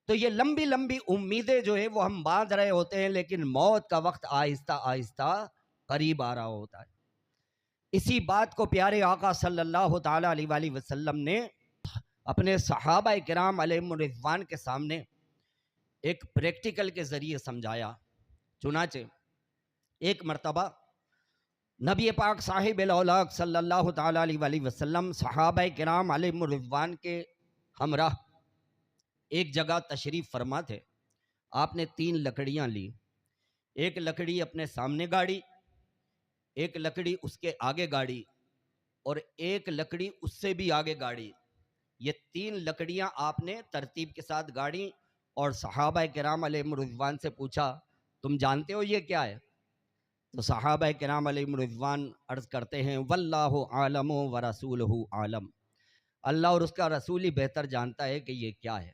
تو یہ لمبی لمبی امیدیں جو ہے وہ ہم باندھ رہے ہوتے ہیں، لیکن موت کا وقت آہستہ آہستہ قریب آ رہا ہوتا ہے۔ اسی بات کو پیارے آقا صلی اللہ تعالیٰ علیہ وآلہ وسلم نے اپنے صحابہ کرام علیہم الرضوان کے سامنے ایک پریکٹیکل کے ذریعے سمجھایا۔ چنانچہ ایک مرتبہ نبی پاک صاحب الاولاق صلی اللہ تعالیٰ علیہ وآلہ وسلم صحابہ کرام علیہم الرضوان کے ہمراہ ایک جگہ تشریف فرما تھے۔ آپ نے 3 لکڑیاں لی، ایک لکڑی اپنے سامنے گاڑی، ایک لکڑی اس کے آگے گاڑی، اور ایک لکڑی اس سے بھی آگے گاڑی۔ یہ 3 لکڑیاں آپ نے ترتیب کے ساتھ گاڑی، اور صحابہ کرام علیہم الرضوان سے پوچھا تم جانتے ہو یہ کیا ہے؟ تو صحابہ کرام علیہم الرضوان عرض کرتے ہیں واللہ عالم ورسولہ عالم، اللہ اور اس کا رسول ہی بہتر جانتا ہے کہ یہ کیا ہے۔